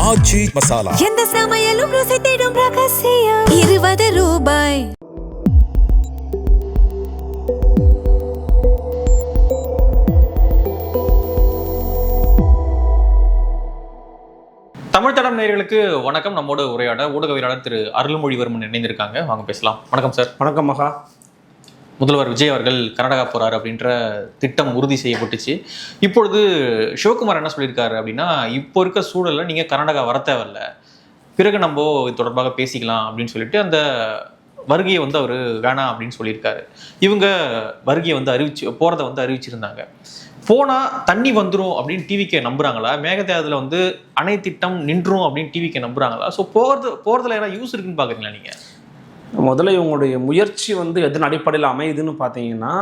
ஆச்சி மசாலா. எந்த சமையலும் ருசி தேடும் ரகசியம். 20 ரூபாய். தமிழ் தடம் நேயர்களுக்கு வணக்கம். நம்மோட உரையாட ஊடகவியலாளர் திரு அருள்மொழிவர்மன் இணைந்திருக்காங்க. வாங்க பேசலாம். வணக்கம் சார். வணக்கம் மகா. முதல்வர் விஜய் அவர்கள் கர்நாடகா போறாரு அப்படின்ற திட்டம் உறுதி செய்யப்பட்டுச்சு. இப்பொழுது சிவகுமார் என்ன சொல்லியிருக்காரு அப்படின்னா, இப்போ இருக்க சூழல்ல நீங்க கர்நாடகா வர தேவையில்ல, பிறகு நம்ம இது தொடர்பாக பேசிக்கலாம் அப்படின்னு சொல்லிட்டு அந்த வருகையை அவர் வேணாம் அப்படின்னு சொல்லியிருக்காரு. இவங்க வருகையை போறதை அறிவிச்சிருந்தாங்க. போனா தண்ணி வந்துடும் அப்படின்னு டிவிக்கே நம்புறாங்களா? மேகதாதுல அணை திட்டம் நின்றும் அப்படின்னு டிவிக்கே நம்புறாங்களா? ஸோ போறதுல ஏதாவது யூஸ் இருக்குன்னு பாக்குறீங்களா நீங்க? முதல்ல இவங்களுடைய முயற்சி எதன் அடிப்படையில் அமையுதுன்னு பார்த்தீங்கன்னா,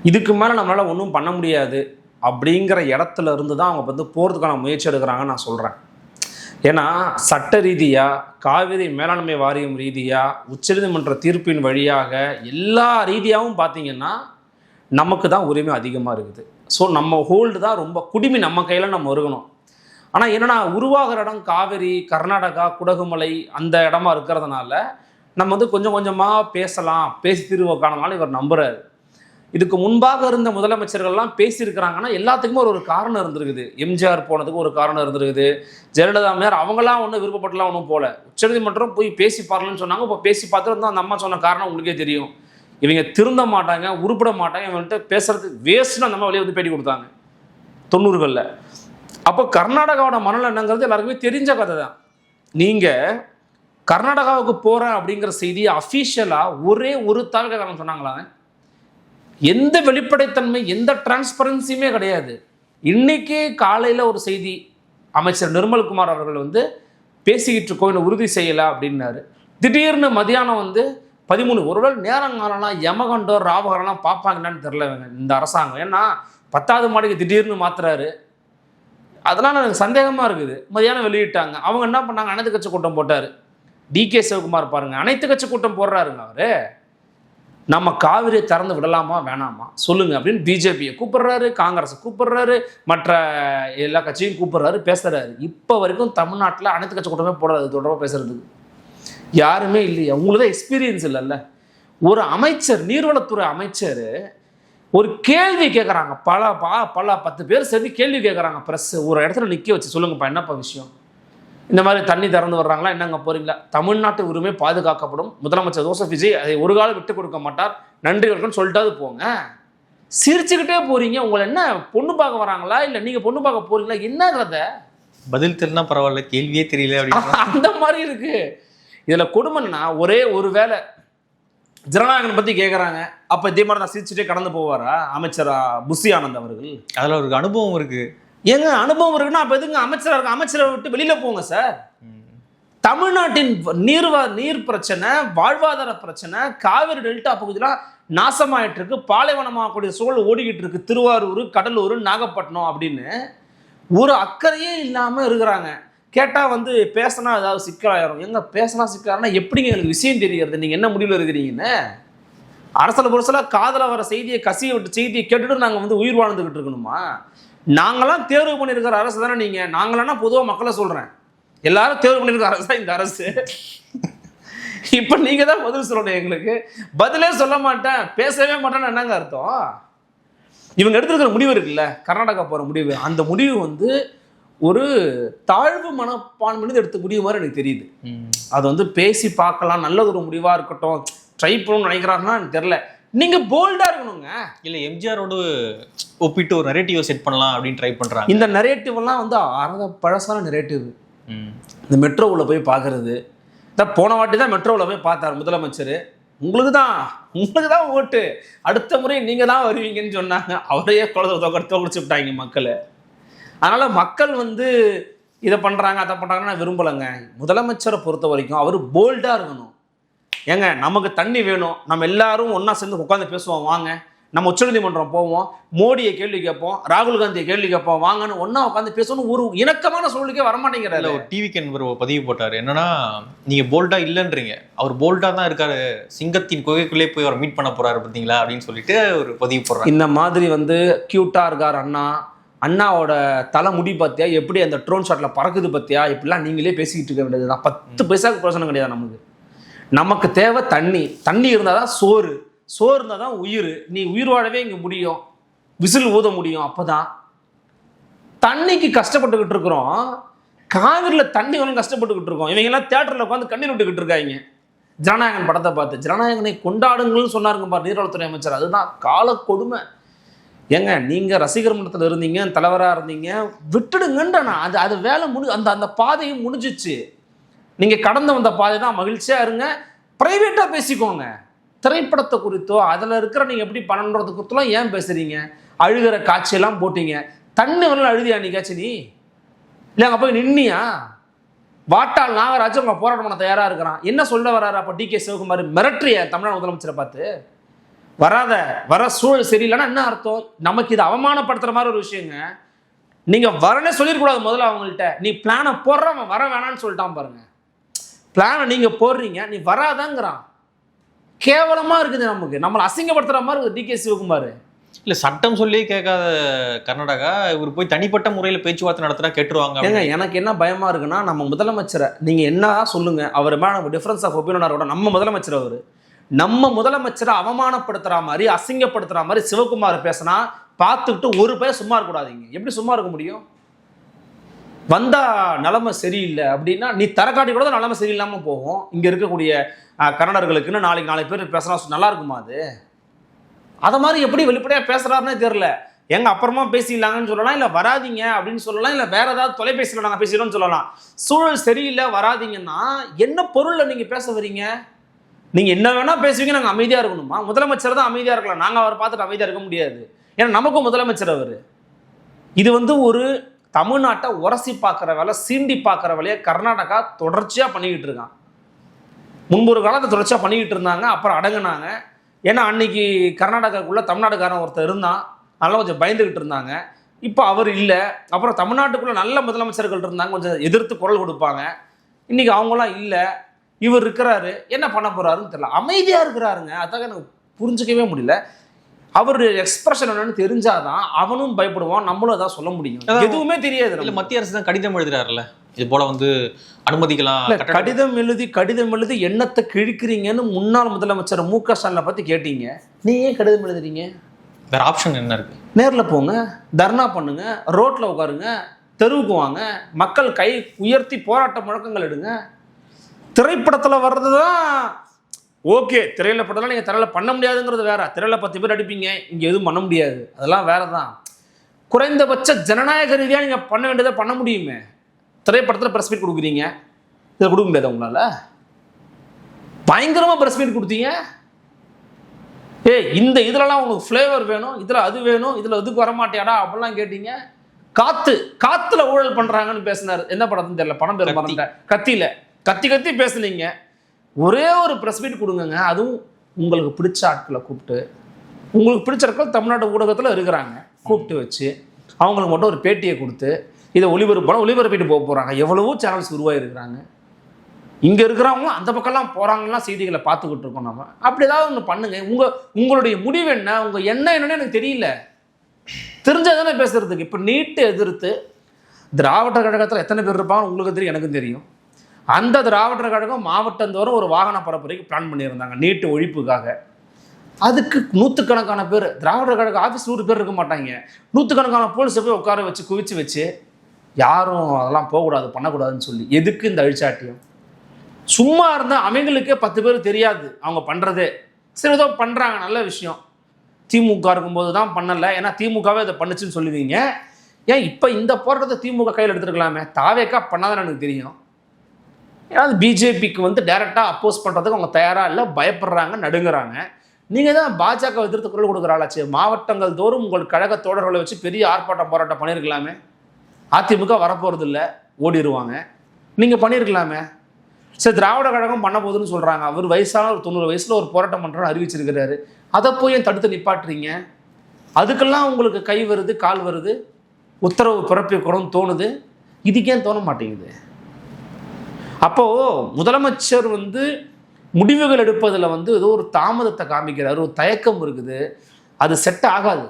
இதுக்கு மேலே நம்மளால் ஒன்றும் பண்ண முடியாது அப்படிங்கிற இடத்துல இருந்து தான் அவங்க போகிறதுக்கான முயற்சி எடுக்கிறாங்கன்னு நான் சொல்கிறேன். ஏன்னா சட்ட ரீதியாக, காவிரி மேலாண்மை வாரியம் ரீதியாக, உச்சநீதிமன்ற தீர்ப்பின் வழியாக எல்லா ரீதியாகவும் பார்த்தீங்கன்னா நமக்கு தான் உரிமை அதிகமாக இருக்குது. ஸோ நம்ம ஹோல்டு தான் ரொம்ப குடிமை நம்ம கையில் நம்ம இருக்கணும். ஆனால் என்னென்னா, உருவாகிற இடம் காவிரி, கர்நாடகா, குடகுமலை அந்த இடமா இருக்கிறதுனால நம்ம கொஞ்சம் கொஞ்சமாக பேசலாம், பேசி தீர்வு காணலாம் இவர் நம்புறாரு. இதுக்கு முன்பாக இருந்த முதலமைச்சர்கள்லாம் பேசியிருக்கிறாங்கன்னா எல்லாத்துக்குமே ஒரு காரணம் இருந்திருக்குது. எம்ஜிஆர் போனதுக்கு ஒரு காரணம் இருந்திருக்குது. ஜெயலலிதா மேயர் அவங்களாம் விருப்பப்பட்டுலாம் ஒன்றும் போல, உச்சநீதிமன்றம் போய் பேசி பாருங்கன்னு சொன்னாங்க. இப்போ பேசி பார்த்துட்டு அந்த அம்மா சொன்ன காரணம் உங்களுக்கே தெரியும். இவங்க திருந்த மாட்டாங்க, உருப்பிட மாட்டாங்க, இவங்கள்ட்ட பேசுறது வேஸ்ட்னு அந்த அம்மா வெளியே பேட்டி கொடுத்தாங்க 90களில். அப்போ கர்நாடகாவோட மனநிலை என்னங்கிறது எல்லாருக்குமே தெரிஞ்ச கதை தான். நீங்கள் கர்நாடகாவுக்கு போகிறேன் அப்படிங்கிற செய்தியை அஃபீஷியலாக ஒரே ஒரு தகவல்காரன் சொன்னாங்களாங்க. எந்த வெளிப்படைத்தன்மை, எந்த டிரான்ஸ்பரன்சியுமே கிடையாது. இன்னைக்கு காலையில் ஒரு செய்தி, அமைச்சர் நிர்மல்குமார் அவர்கள் பேசிக்கிட்டு இருக்கோம் உறுதி செய்யலை அப்படின்னாரு. திடீர்னு மதியானம் 13 ஒருவேளை நேரங்காலம்லாம் யமகண்டோ ராவகரெல்லாம் பார்ப்பாங்கன்னு தெரில இந்த அரசாங்கம். ஏன்னா 10வது மாடிக்கு திடீர்னு மாத்துறாரு. அதெல்லாம் எனக்கு சந்தேகமாக இருக்குது. மதியானம் வெளியிட்டாங்க. அவங்க என்ன பண்ணாங்க, அனைத்து கட்சி கூட்டம் போட்டார். டிகே சிவகுமார் பாருங்கள், அனைத்து கட்சி கூட்டம் போடுறாருங்க. அவர் நம்ம காவிரியை திறந்து விடலாமா வேணாமா சொல்லுங்கள் அப்படின்னு பிஜேபியை கூப்பிடுறாரு, காங்கிரஸை கூப்பிடுறாரு, மற்ற எல்லா கட்சியும் கூப்பிடுறாரு, பேசுகிறாரு. இப்போ வரைக்கும் தமிழ்நாட்டில் அனைத்து கட்சி கூட்டமே போடுறாரு. தொடர்பாக பேசுகிறதுக்கு யாருமே இல்லையா? உங்களுக்கு தான் எக்ஸ்பீரியன்ஸ் இல்லைல்ல. ஒரு அமைச்சர், நீர்வளத்துறை அமைச்சர் ஒரு கேள்வி கேட்குறாங்க. பல 10 பேர் சேர்ந்து கேள்வி கேட்குறாங்க. ப்ரெஸ் ஒரு இடத்துல நிற்க வச்சு, சொல்லுங்கப்பா என்னப்பா விஷயம், இந்த மாதிரி தண்ணி திறந்து வர்றாங்களா, என்னங்க போகிறீங்களா? தமிழ்நாட்டு உரிமை பாதுகாக்கப்படும், முதலமைச்சர் ஜோசப் விஜய் அதை ஒரு காலம் விட்டு கொடுக்க மாட்டார், நன்றி வணக்கம்னு சொல்லிட்டாது போங்க. சிரிச்சுக்கிட்டே போகிறீங்க. உங்களை என்ன பொண்ணு பார்க்க வராங்களா இல்லை நீங்கள் பொண்ணு பார்க்க போகிறீங்களா? என்னங்கிறத பதில் தெரியலனா பரவாயில்ல, கேள்வியே தெரியல அப்படின்னு அந்த மாதிரி இருக்கு. இதில் கொடுமைன்னா, ஒரே ஒரு வேளை ஜனநாயகனை பற்றி கேட்குறாங்க, அப்போ இதே மாதிரி நான் சிரிச்சுட்டே கடந்து போவாரா அமைச்சரா புஷி ஆனந்த் அவர்கள்? அதில் ஒரு அனுபவம் இருக்குது. ஏங்க அனுபவம் இருக்குன்னா அப்போ எதுங்க அமைச்சராக இருக்கு? அமைச்சரை விட்டு வெளியில் போங்க சார். தமிழ்நாட்டின் நீர் பிரச்சனை, வாழ்வாதார பிரச்சனை, காவிரி டெல்டா பகுதியெலாம் நாசமாயிட்டு இருக்கு, பாலைவனமாகக்கூடிய சூழல் ஓடிக்கிட்டு இருக்கு. திருவாரூர், கடலூர், நாகப்பட்டினம் அப்படின்னு ஒரு அக்கறையே இல்லாமல் இருக்கிறாங்க. கேட்டால் பேசினா ஏதாவது சிக்கலாயிரும். எங்க பேசினா சிக்கலானா எப்படிங்க எனக்கு விஷயம் தெரிகிறது? நீங்கள் என்ன முடிவில் இருக்கிறீங்கன்னு அரசல புரசலாக காதல வர செய்தியை, கசியை விட்டு செய்தியை கேட்டுட்டு நாங்கள் உயிர் வாழ்ந்துக்கிட்டு இருக்கணுமா? நாங்களாம் தேர்வு பண்ணியிருக்கிற அரசு தானே நீங்கள். நாங்களாம் பொதுவாக மக்களை சொல்கிறேன், எல்லாரும் தேர்வு பண்ணியிருக்கிற அரசு தான் இந்த அரசு. இப்போ நீங்கள் தான் பதில் சொல்லணும். எங்களுக்கு பதிலே சொல்ல மாட்டேன், பேசவே மாட்டேன்னு என்னங்க அர்த்தம்? இவங்க எடுத்துருக்கிற முடிவு இருக்குல்ல, கர்நாடகா போகிற முடிவு, அந்த முடிவு ஒரு தாழ்வு மனப்பான்மையிலிருந்து எடுத்த முடிவு மாதிரி எனக்கு தெரியுது. அது பேசி பார்க்கலாம், நல்ல ஒரு முடிவாக இருக்கட்டும், ட்ரை பண்ணணும்னு நினைக்கிறாருன்னா எனக்கு தெரில. நீங்கள் போல்டாக இருக்கணுங்க. இல்லை, எம்ஜிஆரோடு ஒப்பிட்டு ஒரு நரேட்டிவ் செட் பண்ணலாம் அப்படின்னு ட்ரை பண்ணுறாங்க. இந்த நரேட்டிவ்லாம் பழசான நரேட்டிவ். இந்த மெட்ரோவில் போய் பார்க்குறது, போன வாட்டி தான் மெட்ரோவில் போய் பார்த்தார் முதலமைச்சர். உங்களுக்கு தான் ஓட்டு, அடுத்த முறை நீங்கள் தான் வருவீங்கன்னு சொன்னாங்க. அவரையே தோக்கடிச்சு விட்டாங்க மக்கள். அதனால் மக்கள் இதை பண்ணுறாங்க அதை பண்ணுறாங்கன்னு நான் விரும்பலைங்க. முதலமைச்சரை பொறுத்த வரைக்கும் அவர் போல்டாக இருக்கணும். ஏங்க நமக்கு தண்ணி வேணும், நம்ம எல்லாரும் ஒன்றா சேர்ந்து உட்காந்து பேசுவோம், வாங்க நம்ம உச்சநீதிமன்றம் போவோம், மோடியை கேள்வி கேட்போம், ராகுல் காந்தியை கேள்வி கேட்போம், வாங்கன்னு ஒன்றா உட்காந்து பேசணும். ஒரு இணக்கமான சூழ்நிலைக்கே வரமாட்டேங்கிறாரு. ஒரு டிவிக்கு ஒரு பதிவு போட்டார். என்னன்னா, நீங்கள் போல்டாக இல்லைன்றீங்க, அவர் போல்டாக தான் இருக்காரு, சிங்கத்தின் குகைக்குள்ளே போய் அவர் மீட் பண்ண போகிறாரு பார்த்தீங்களா அப்படின்னு சொல்லிட்டு ஒரு பதிவு போடுறாரு. இந்த மாதிரி க்யூட்டாக இருக்கார் அண்ணா, அண்ணாவோட தலை முடி பார்த்தியா எப்படி அந்த ட்ரோன் ஷாட்டில் பறக்குது பார்த்தியா இப்படிலாம் நீங்களே பேசிக்கிட்டு இருக்க வேண்டியது தான். 10 பைசாவுக்கு பிரயோஜனம் கிடையாது நமக்கு. நமக்கு தேவை தண்ணி. தண்ணி இருந்தால் தான் சோறு, சோறு இருந்தால் தான் உயிர். நீ உயிர் வாழவே இங்கே முடியும், விசில் ஊத முடியும். அப்போ தான் தண்ணிக்கு கஷ்டப்பட்டுக்கிட்டு இருக்கிறோம். காவிரியில் தண்ணி வேணும் கஷ்டப்பட்டுக்கிட்டு இருக்கோம். இவங்கெல்லாம் தேட்டரில் உட்காந்து கண்ணீர் விட்டுக்கிட்டு இருக்காங்க ஜனநாயகன் படத்தை பார்த்து. ஜனநாயகனை கொண்டாடுங்கள்னு சொன்னாருங்க பாரு நீர்வளத்துறை அமைச்சர். அதுதான் கால கொடுமை. ஏங்க நீங்கள் ரசிகர் மன்றத்தில் இருந்தீங்க, தலைவராக இருந்தீங்க, விட்டுடுங்கன்றண்ணா. அது வேலை அந்த பாதையும் முடிஞ்சிச்சு. நீங்கள் கடந்து வந்த பாதை தான். மகிழ்ச்சியாக இருங்க, ப்ரைவேட்டாக பேசிக்கோங்க. திரைப்படத்தை குறித்தோ அதில் இருக்கிற நீங்கள் எப்படி பண்ணணுன்றது குறித்தெல்லாம் ஏன் பேசுகிறீங்க? அழுகிற காட்சியெல்லாம் போட்டீங்க. தண்ணி வரல அழுதியா நீக்காச்சு நீ? இல்லை அங்கே போய் நின்னியா? வாட்டால் நாகராஜ் அவங்க போராட்டம் பண்ண தயாராக இருக்கிறான். என்ன சொல்ல வர்றாரு அப்போ டி.கே. சிவகுமார்? மிரட்டுறிய தமிழ்நாடு முதலமைச்சரை பார்த்து? வர சூழல் சரியில்லைன்னா என்ன அர்த்தம்? நமக்கு இது அவமானப்படுத்துற மாதிரி ஒரு விஷயங்க. நீங்க வரனே சொல்லிடக்கூடாது முதல்ல அவங்கள்ட்ட. நீ பிளானை போடுற, அவன் வர வேணான்னு சொல்லிட்டான் பாருங்க. பிளானை நீங்க போடுறீங்க, நீ வராதங்கிறான். கேவலமா இருக்குது. நமக்கு நம்மளை அசிங்கப்படுத்துற மாதிரி இருக்குது டி.கே. சிவகுமார். இல்ல சட்டம் சொல்லி கேட்காத கர்நாடகா இவர் போய் தனிப்பட்ட முறையில் பேச்சுவார்த்தை நடத்தினா கேட்டுருவாங்க. ஏங்க எனக்கு என்ன பயமா இருக்குன்னா, நம்ம முதலமைச்சரை நீங்க என்ன சொல்லுங்க, அவர் மேல நம்ம டிஃபரன்ஸ் ஆஃப் ஒப்பீனியன். நம்ம முதலமைச்சர் அவர். நம்ம முதலமைச்சரை அவமானப்படுத்துற மாதிரி, அசிங்கப்படுத்துற மாதிரி சிவகுமார் பேசினா பார்த்துக்கிட்டு ஒரு பேர் சும்மா இருக்கக்கூடாதீங்க. எப்படி சும்மா இருக்க முடியும்? வந்தா நிலைமை சரியில்லை அப்படின்னா நீ தரக்காட்டி கூட தான் நிலைமை சரியில்லாம போகும். இங்க இருக்கக்கூடிய கன்னடர்களுக்குன்னு நாளைக்கு 4 பேர் பேசுனா நல்லா இருக்குமா? அது அதை மாதிரி எப்படி வெளிப்படையா பேசுறாருன்னே தெரியல. எங்க அப்புறமா பேசிடலாங்கன்னு சொல்லலாம், இல்லை வராதிங்க அப்படின்னு சொல்லலாம், இல்லை வேற ஏதாவது தொலைபேசியில் நாங்கள் பேசிடுறோம்னு சொல்லலாம். சூழல் சரியில்லை வராதிங்கன்னா என்ன பொருளில் நீங்கள் பேச வரீங்க? நீங்கள் என்ன வேணால் பேசுவீங்க, நாங்கள் அமைதியாக இருக்கணுமா? முதலமைச்சர் தான் அமைதியாக இருக்கலாம், நாங்கள் அவரை பார்த்துட்டு அமைதியாக இருக்க முடியாது. ஏன்னா நமக்கும் முதலமைச்சர் அவர். இது ஒரு தமிழ்நாட்டை உரசி பார்க்குற வேலை, சீண்டி பார்க்குற வேலையை கர்நாடகா தொடர்ச்சியாக பண்ணிக்கிட்டு இருக்கான். முன்பு ஒரு காலத்தை தொடர்ச்சியாக பண்ணிக்கிட்டு இருந்தாங்க, அப்புறம் அடங்குனாங்க. ஏன்னா அன்னைக்கு கர்நாடகாவுக்குள்ளே தமிழ்நாடுக்காரன் ஒருத்தர் இருந்தான், அதெல்லாம் கொஞ்சம் பயந்துக்கிட்டு இருந்தாங்க. இப்போ அவர் இல்லை. அப்புறம் தமிழ்நாட்டுக்குள்ளே நல்ல முதலமைச்சர்கள் இருந்தாங்க, கொஞ்சம் எதிர்த்து குரல் கொடுப்பாங்க. இன்றைக்கி அவங்களாம் இல்லை, இவர் இருக்கிறாரு. என்ன பண்ண போகிறாருன்னு தெரியல, அமைதியாக இருக்கிறாருங்க. அதாக எனக்கு புரிஞ்சிக்கவே முடியல. அவருடைய எக்ஸ்பிரஷன் என்னன்னு தெரிஞ்சாதான் அவனும் பயப்படுவான், நம்மளும் அதான் சொல்ல முடியும். எதுவுமே தெரியாது. இல்லை மத்திய அரசு தான் கடிதம் எழுதுறாருல்ல, இது போல அனுமதிக்கலாம். கடிதம் எழுதி எண்ணத்தை கிழிக்கிறீங்கன்னு முன்னாள் முதலமைச்சர் மு.க. ஸ்டாலினை பற்றி கேட்டீங்க. நீ ஏன் கடிதம் எழுதுறீங்க? வேற ஆப்ஷன் என்ன இருக்கு? நேரில் போங்க, தர்ணா பண்ணுங்க, ரோட்டில் உட்காருங்க, தெருவுக்கு வாங்க, மக்கள் கை உயர்த்தி போராட்ட முழக்கங்கள் எடுங்க. திரைப்படத்தில் வர்றது தான் ஓகே. திரையில் படத்தெல்லாம் நீங்கள் திரையில் பண்ண முடியாதுங்கிறது வேற. திரையில் 10 பேர் அடிப்பீங்க, இங்கே எதுவும் பண்ண முடியாது, அதெல்லாம் வேற தான். குறைந்தபட்ச ஜனநாயக ரீதியாக நீங்கள் பண்ண வேண்டியதை பண்ண முடியுமே. திரைப்படத்தில் ப்ரெஸ் மீட் கொடுக்குறீங்க, இதை கொடுக்க முடியாது உங்களால்? பயங்கரமாக ப்ரெஸ் மீட் கொடுத்தீங்க. இந்த இதுலலாம் உங்களுக்கு ஃப்ளேவர் வேணும், இதில் அது வேணும், இதில் இதுக்கு வரமாட்டியாடா அப்படிலாம் கேட்டீங்க. காற்றுல ஊழல் பண்ணுறாங்கன்னு பேசினார். என்ன படத்துன்னு தெரியல, பணம் பேர் மறந்துட்டேன். கத்தி பேசுனீங்க. ஒரே ஒரு ப்ரெஸ் மீட் கொடுங்க, அதுவும் உங்களுக்கு பிடிச்ச ஆட்களை கூப்பிட்டு. உங்களுக்கு பிடிச்ச ஆட்கள் தமிழ்நாடு ஊடகத்தில் இருக்கிறாங்க, கூப்பிட்டு வச்சு அவங்களுக்கு மட்டும் ஒரு பேட்டியை கொடுத்து இதை ஒளிபரப்பிட்டு போக போகிறாங்க. எவ்வளவோ சேனல்ஸ் உருவாகிருக்கிறாங்க. இங்கே இருக்கிறவங்களும் அந்த பக்கம்லாம் போகிறாங்கலாம் செய்திகளை பார்த்துக்கிட்டு இருக்கோம். நம்ம அப்படி ஏதாவது ஒன்று பண்ணுங்க. உங்களுடைய முடிவு என்ன, உங்கள் என்னன்னு எனக்கு தெரியல. தெரிஞ்சதானே பேசுறதுக்கு. இப்போ நீட்டு எதிர்த்து திராவிட கழகத்தில் எத்தனை பேர் இருப்பாங்க உங்களுக்கு தெரியும், எனக்கும் தெரியும். அந்த திராவிட கழகம் மாவட்டந்தோறும் ஒரு வாகன பரப்புரைக்கு பிளான் பண்ணியிருந்தாங்க நீட்டு ஒழிப்புக்காக. அதுக்கு 100கணக்கான பேர், திராவிட கழக ஆஃபீஸ் 100 பேர் இருக்க மாட்டாங்க, 100கணக்கான போலீஸை போய் உட்கார வச்சு குவிச்சு வச்சு யாரும் அதெல்லாம் போகக்கூடாது பண்ணக்கூடாதுன்னு சொல்லி. எதுக்கு இந்த அழிச்சாட்டியம்? சும்மா இருந்தால் அவங்களுக்கே 10 பேர் தெரியாது அவங்க பண்ணுறதே. சரி ஏதோ பண்ணுறாங்க, நல்ல விஷயம். திமுக இருக்கும்போது தான் பண்ணலை, ஏன்னா திமுகவே அதை பண்ணுச்சுன்னு சொல்லுவீங்க. ஏன் இப்போ இந்த போராட்டத்தை திமுக கையில் எடுத்துருக்கலாமே? தாவேக்கா பண்ணாதான் எனக்கு தெரியும். ஏன்னா பிஜேபிக்கு டைரெக்டாக அப்போஸ் பண்ணுறதுக்கு அவங்க தயாராக இல்லை, பயப்படுறாங்க, நடுங்குறாங்க. நீங்கள் தான் பாஜக எதிர்த்து குரல் கொடுக்குறாளாச்சு. மாவட்டங்கள் தோறும் உங்கள் கழக தோழர்களை வச்சு பெரிய ஆர்ப்பாட்டம் போராட்டம் பண்ணியிருக்கலாமே. அதிமுக வரப்போகிறது இல்லை, ஓடிடுவாங்க. நீங்கள் பண்ணியிருக்கலாமே. சரி திராவிட கழகம் பண்ண போகுதுன்னு சொல்கிறாங்க. அவர் வயசான ஒரு 90 வயசில் ஒரு போராட்டம் பண்ணுறோன்னு அறிவிச்சிருக்கிறாரு. அதை போய் ஏன் தடுத்து நிப்பாட்டுறீங்க? அதுக்கெல்லாம் உங்களுக்கு கை வருது, கால் வருது, உத்தரவு பிறப்பிக்கணும்னு தோணுது. இதுக்கே தோண மாட்டேங்குது. அப்போது முதலமைச்சர் முடிவுகள் எடுப்பதில் ஏதோ ஒரு தாமதத்தை காமிக்கிறார், ஒரு தயக்கம் இருக்குது. அது செட் ஆகாது.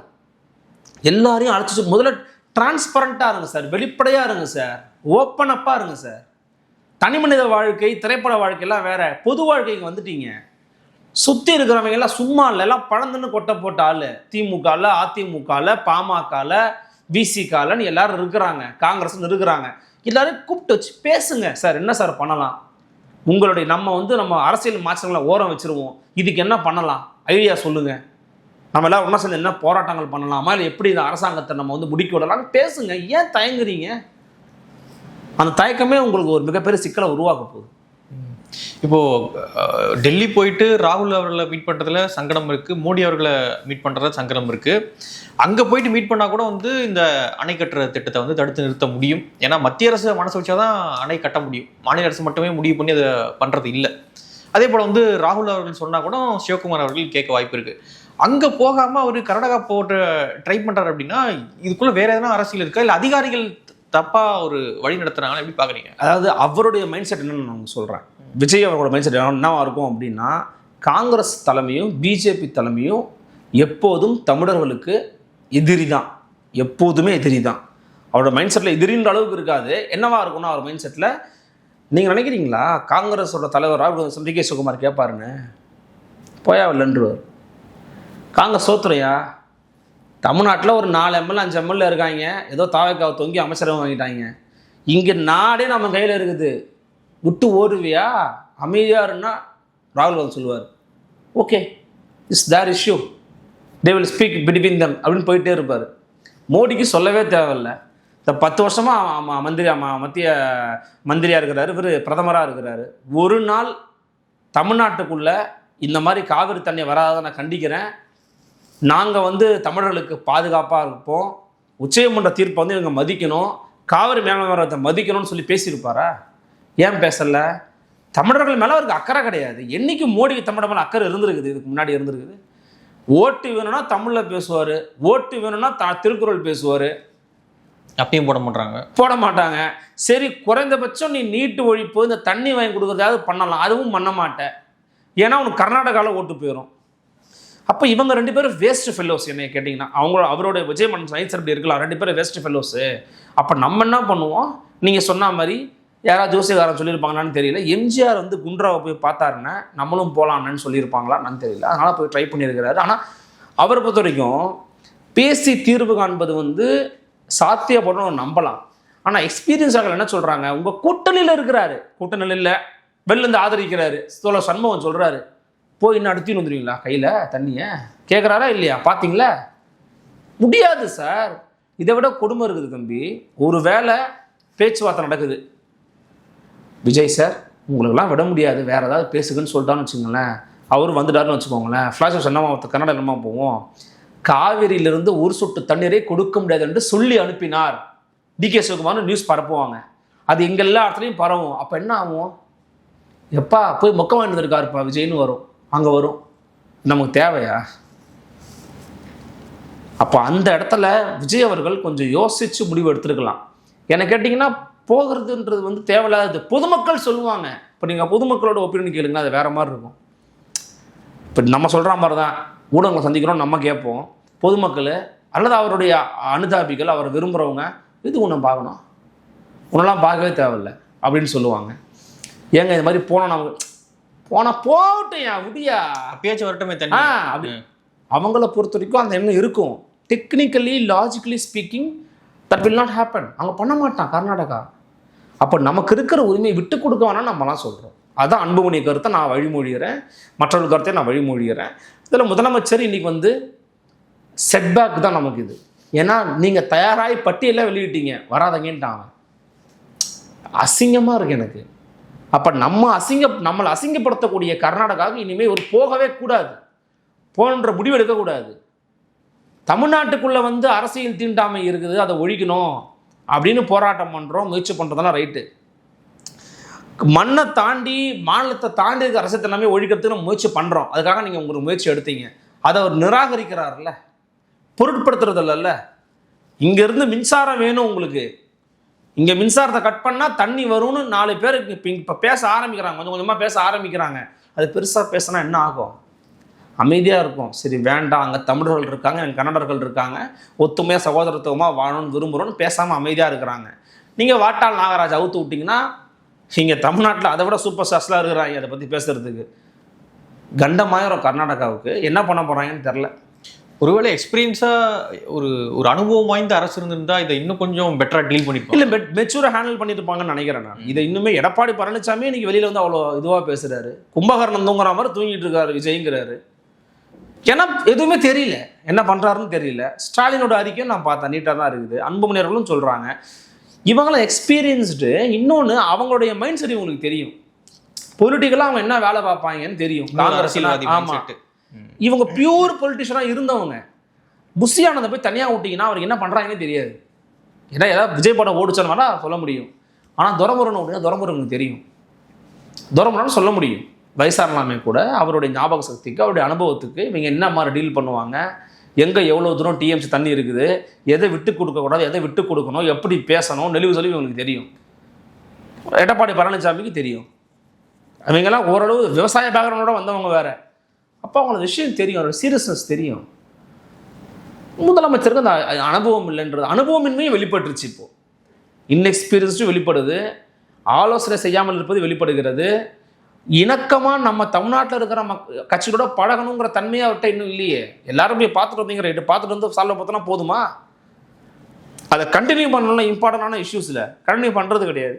எல்லாரையும் அழைச்சி முதல்ல டிரான்ஸ்பரண்ட்டாக இருங்க சார், வெளிப்படையாக இருங்க சார், ஓப்பன் அப்பாக இருங்க சார். தனி மனித வாழ்க்கை, திரைப்பட வாழ்க்கையெல்லாம் வேற, பொது வாழ்க்கைக்கு வந்துட்டீங்க. சுற்றி இருக்கிறவங்க எல்லாம் சும்மா இல்லை, எல்லாம் பழந்துன்னு கொட்டை போட்ட ஆள். திமுகவில், அதிமுகவில், பாமகவில், விசிகாலன்னு எல்லாரும் இருக்கிறாங்க, காங்கிரஸ்ன்னு இருக்கிறாங்க. எல்லாரும் கூப்பிட்டு வச்சு பேசுங்க சார், என்ன சார் பண்ணலாம், உங்களுடைய நம்ம அரசியல் மாற்றங்களை ஓரம் வச்சுருவோம், இதுக்கு என்ன பண்ணலாம், ஐடியா சொல்லுங்கள், நம்ம எல்லாம் ஒன்றா சேர்ந்து என்ன போராட்டங்கள் பண்ணலாமா, இல்லை எப்படி இந்த அரசாங்கத்தை நம்ம முடிக்க விடலாம்னு பேசுங்க. ஏன் தயங்குறீங்க? அந்த தயக்கமே உங்களுக்கு ஒரு மிகப்பெரிய சிக்கலை உருவாக்க போகுது. இப்போது டெல்லி போயிட்டு ராகுல் அவர்களை மீட் பண்ணுறதுல சங்கடம் இருக்குது, மோடி அவர்களை மீட் பண்ணுறதுல சங்கடம் இருக்குது. அங்கே போயிட்டு மீட் பண்ணால் கூட இந்த அணை கட்டுற திட்டத்தை தடுத்து நிறுத்த முடியும். ஏன்னா மத்திய அரசு மனசு வச்சா தான் அணை கட்ட முடியும், மாநில அரசு மட்டுமே முடிவு பண்ணி அதை பண்ணுறது இல்லை. அதே போல் ராகுல் அவர்கள் சொன்னால் கூட சிவகுமார் அவர்கள் கேட்க வாய்ப்பு இருக்குது. அங்கே போகாமல் அவர் கர்நாடகா போட்டு ட்ரை பண்ணுறாரு அப்படின்னா இதுக்குள்ளே வேற எதனா அரசியல் இருக்கா, இல்லை அதிகாரிகள் தப்பாக ஒரு வழி நடத்துகிறாங்கன்னு எப்படி பார்க்குறீங்க? அதாவது அவருடைய மைண்ட் செட் என்னன்னு நான் சொல்கிறேன். விஜய் அவரோட மைண்ட் செட் என்னவா இருக்கும் அப்படின்னா, காங்கிரஸ் தலைமையும் பிஜேபி தலைமையும் எப்போதும் தமிழர்களுக்கு எதிரி தான், எப்போதுமே எதிரி தான். அவரோட மைண்ட் செட்டில் எதிரின்ற அளவுக்கு இருக்காது. என்னவா இருக்கும்னா அவர் மைண்ட் செட்டில், நீங்கள் நினைக்கிறீங்களா காங்கிரஸோட தலைவர் ராகுல் டி கே சிவகுமார் கேட்பாருன்னு போயா இல்லைன்றுவார். காங்கிரஸ் சோத்துறையா, தமிழ்நாட்டில் ஒரு 4 எம்எல்ஏ 5 எம்எல்ஏ இருக்காங்க, ஏதோ தாவைக்காவை தொங்கி அமைச்சரவை வாங்கிட்டாங்க. இங்கே நாடே நம்ம கையில் இருக்குது, விட்டு ஓடுவியா, அமைதியாருன்னா ராகுல் காந்தி சொல்லுவார், okay it's their issue, they will speak between them அப்படின்னு போயிட்டே இருப்பார். மோடிக்கு சொல்லவே தேவையில்லை. இந்த 10 வருஷமாக மத்திய மந்திரியாக இருக்கிறாரு, இவர் பிரதமராக இருக்கிறாரு. ஒரு நாள் தமிழ்நாட்டுக்குள்ளே இந்த மாதிரி காவிரி தண்ணி வராத நான் கண்டிக்கிறேன், நாங்கள் தமிழர்களுக்கு பாதுகாப்பாக இருப்போம், உச்சநீதிமன்ற தீர்ப்பை இவங்க மதிக்கணும், காவிரி மேலாண்மை மதிக்கணும்னு சொல்லி பேசியிருப்பாரா? ஏன் பேசலை? தமிழர்கள் மேலே அவருக்கு அக்கறை கிடையாது. என்றைக்கு மோடிக்கு தமிழர் மேலே அக்கறை இருந்திருக்குது? இதுக்கு முன்னாடி இருந்திருக்குது. ஓட்டு வேணும்னா தமிழில் பேசுவார், ஓட்டு வேணும்னா திருக்குறள் பேசுவார். அப்பயும் போட மாட்டாங்க. சரி, குறைந்தபட்சம் நீ நீட்டு ஒழிப்பு, இந்த தண்ணி வாங்கி கொடுக்குறதாவது பண்ணலாம், அதுவும் பண்ண மாட்டேன். ஏன்னா உனக்கு கர்நாடகாவில் ஓட்டு போயிடும். அப்போ இவங்க 2 பேரும் வேஸ்ட் ஃபெல்லோஸ். என்னை கேட்டிங்கன்னா அவரோட விஜய் மன் சயின்ஸ் அப்படி இருக்கலாம், 2 பேரும் வேஸ்ட் ஃபெல்லோஸு. அப்போ நம்ம என்ன பண்ணுவோம், நீங்கள் சொன்ன மாதிரி யாராவது ஜோசியக்காரன் சொல்லியிருப்பாங்களான்னு தெரியல, எம்ஜிஆர் குண்ட்ராவை போய் பார்த்தாருன்னா நம்மளும் போகலான்னு சொல்லியிருப்பாங்களான்னு தெரியல, அதனால் போய் ட்ரை பண்ணியிருக்கிறாரு. ஆனால் அவரை பொறுத்த வரைக்கும் பேசி தீர்வு காண்பது சாத்தியப்படணும் நம்பலாம். ஆனால் எக்ஸ்பீரியன்ஸாக என்ன சொல்கிறாங்க, உங்கள் கூட்டணியில் இருக்கிறாரு, கூட்டணியில் வெளிலேருந்து ஆதரிக்கிறாரு, சண்முகம் சொல்கிறாரு, போய் இன்னும் அடுத்து வந்துடுவீங்களா கையில் தண்ணியை கேட்குறாரா இல்லையா? பார்த்தீங்களா? முடியாது சார். இதை விட கொடுமை இருக்குது தம்பி. ஒரு வேளை பேச்சுவார்த்தை நடக்குது, விஜய் சார் உங்களுக்கெல்லாம் விட முடியாது, வேறு ஏதாவது பேசுங்கன்னு சொல்லிட்டான்னு வச்சுக்கோங்களேன், அவர் வந்துட்டாருன்னு வச்சுக்கோங்களேன், ஃப்ளாஷ் என்னமா கன்னடம் என்னமா போவோம், காவிரியிலிருந்து ஒரு சொட்டு தண்ணீரை கொடுக்க முடியாது என்று சொல்லி அனுப்பினார் டி கே சிவகுமார்னு நியூஸ் பரப்புவாங்க. அது எங்க எல்லா இடத்துலையும் பரவும். அப்போ என்ன ஆகும், எப்பா போய் மொக்கம் வாங்கிட்டு இருக்காருப்பா விஜய்னு வரும், அங்கே வரும். நமக்கு தேவையா? அப்போ அந்த இடத்துல விஜய் அவர்கள் கொஞ்சம் யோசித்து முடிவு எடுத்துருக்கலாம். என்ன கேட்டிங்கன்னா போகிறதுன்றது தேவையில்லாதது. பொதுமக்கள் சொல்லுவாங்க. இப்போ நீங்கள் பொதுமக்களோட ஒப்பீனியன் கேளுங்க, அது வேறு மாதிரி இருக்கும். இப்போ நம்ம சொல்கிற மாதிரி தான் ஊடகங்களை சந்திக்கிறோம், நம்ம கேட்போம். பொதுமக்கள் அல்லது அவருடைய அனுதாபிகள், அவர் விரும்புகிறவங்க, இது ஒன்று பார்க்கணும், உன்னெல்லாம் பார்க்கவே தேவையில்லை அப்படின்னு சொல்லுவாங்க. ஏங்க இது மாதிரி போனால் போகட்டும், ஏன் விடியா பேச்சு வரட்டுமே தண்ணி அப்படி அவங்கள பொறுத்த வரைக்கும் அந்த எண்ணம் இருக்கும். Technically logically speaking that will not happen. அவங்க பண்ண மாட்டான் கர்நாடகா. அப்போ நமக்கு இருக்கிற உரிமையை விட்டு கொடுக்க வேணாம் நம்மலாம் சொல்கிறோம். அதான் அன்புமணி கருத்தை நான் வழிமொழிகிறேன், மற்றவர்கள் கருத்தை நான் வழிமொழிகிறேன். இதில் முதலமைச்சர் இன்னைக்கு செட்பேக் தான் நமக்கு இது. ஏன்னா நீங்கள் தயாராகி பட்டியலில் வெளியிட்டீங்க, வராதங்கன்ட்டாங்க. அசிங்கமாக இருக்கு எனக்கு. அப்போ நம்மளை அசிங்கப்படுத்தக்கூடிய கர்நாடகாவுக்கு இனிமேல் ஒரு போகவே கூடாது, போன்ற முடிவு எடுக்கக்கூடாது. தமிழ்நாட்டுக்குள்ளே அரசியல் தீண்டாமை இருக்குது, அதை ஒழிக்கணும் அப்படின்னு போராட்டம் பண்ணுறோம், முயற்சி பண்ணுறதெல்லாம் ரைட்டு. மண்ணை தாண்டி மாநிலத்தை தாண்டி இருக்க அரசியல் எல்லாமே ஒழிக்கிறதுக்கு முயற்சி பண்ணுறோம். அதுக்காக நீங்கள் உங்களுக்கு முயற்சி எடுத்தீங்க, அதை அவர் நிராகரிக்கிறார்ல, பொருட்படுத்துறது இல்லைல்ல. இங்கேருந்து மின்சாரம் வேணும் உங்களுக்கு, இங்கே மின்சாரத்தை கட் பண்ணால் தண்ணி வரும்னு 4 பேருக்கு இப்போ பேச ஆரம்பிக்கிறாங்க, கொஞ்சம் கொஞ்சமாக பேச ஆரம்பிக்கிறாங்க. அது பெருசாக பேசினா என்ன ஆகும்? அமைதியாக இருக்கும். சரி வேண்டாம், அங்கே தமிழர்கள் இருக்காங்க, அங்கே கன்னடர்கள் இருக்காங்க, ஒத்துமையாக சகோதரத்துவமாக வாழணும்னு விரும்புகிறோன்னு பேசாமல் அமைதியாக இருக்கிறாங்க. நீங்கள் வாட்டாள் நாகராஜ் அவுத்து விட்டிங்கன்னா இங்கே தமிழ்நாட்டில் அதை விட சூப்பர் ஸ்டார்ஸ்லாம் இருக்கிறாங்க அதை பற்றி பேசுகிறதுக்கு. கண்டமாயிரம் கர்நாடகாவுக்கு என்ன பண்ண போகிறாங்கன்னு தெரில. ஒருவேளை எக்ஸ்பீரியன்ஸாக ஒரு அனுபவம் வாய்ந்த அரசு இருந்திருந்தா இதை இன்னும் கொஞ்சம் பெட்டராக டீல் பண்ணிப்போம். இல்லை மெச்சூராக ஹேண்டில் பண்ணிட்டு இருப்பாங்கன்னு நினைக்கிறேன் நான். இதை இன்னுமே எடப்பாடி பழனிசாமி இன்னைக்கு வெளியில் வந்து அவ்வளோ இதுவாக பேசுகிறாரு. கும்பகர்ணம் தூங்குற மாதிரி தூங்கிட்டு இருக்காரு விஜய்ங்கிறாரு. ஏன்னா எதுவுமே தெரியல, என்ன பண்ணுறாருன்னு தெரியல. ஸ்டாலினோட அறிக்கையும் நான் பார்த்தேன், நீட்டாக தான் இருக்குது. அன்புமணியர்களும் சொல்கிறாங்க இவங்களாம் எக்ஸ்பீரியன்ஸ்டு. இன்னொன்று அவங்களுடைய மைண்ட் செட் இவங்களுக்கு தெரியும். பொலிட்டிக்கலாக அவங்க என்ன வேலை பார்ப்பாங்கன்னு தெரியும். அரசியல்வாதி. ஆமாம், இவங்க பியூர் பொலிட்டிஷியனாக இருந்தவங்க. புஷி ஆனந்தை போய் தனியாக விட்டிங்கன்னா அவருக்கு என்ன பண்ணுறாங்கன்னே தெரியாது. ஏன்னா ஏதாவது விஜய் படம் ஓடிச்சோன்னா சொல்ல முடியும். ஆனால் துரமுருகன் ஓடினா துரமுருகனுக்கு தெரியும். துரமுருகன் சொல்ல முடியும். வயசானலாமே கூட அவருடைய ஞாபக சக்திக்கு, அவருடைய அனுபவத்துக்கு இவங்க என்ன மாதிரி டீல் பண்ணுவாங்க, எங்கே எவ்வளோ தூரம் டிஎம்சி தண்ணி இருக்குது, எதை விட்டு கொடுக்கக்கூடாது, எதை விட்டு கொடுக்கணும், எப்படி பேசணும், நெளிவு சொல்லி இவங்களுக்கு தெரியும். எடப்பாடி பழனிசாமிக்கு தெரியும். அவங்கெல்லாம் ஓரளவு விவசாய பேக்ரவுண்டோட வந்தவங்க வேறு. அப்போ அவங்களுக்கு விஷயம் தெரியும், அவரோட சீரியஸ்னஸ் தெரியும். முதலமைச்சருக்கு அந்த அனுபவம் இல்லைன்றது, அனுபவமின்மையும் வெளிப்பட்டுருச்சு. இப்போது இன்எக்ஸ்பீரியன்ஸ்டும் வெளிப்படுது, ஆலோசனை செய்யாமல் இருப்பது வெளிப்படுகிறது. இணக்கமாக நம்ம தமிழ்நாட்டில் இருக்கிற கட்சிகளோட பழகணுங்கிற தன்மையாக அவர்கிட்ட இன்னும் இல்லையே. எல்லாரும் போய் பார்த்துட்டு வந்தீங்க, ரைட்டு, பார்த்துட்டு வந்து சால்வ் பார்த்தோன்னா போதுமா? அதை கண்டினியூ பண்ணணும்னா இம்பார்ட்டண்டான இஷ்யூஸில் கண்டினியூ பண்ணுறது கிடையாது.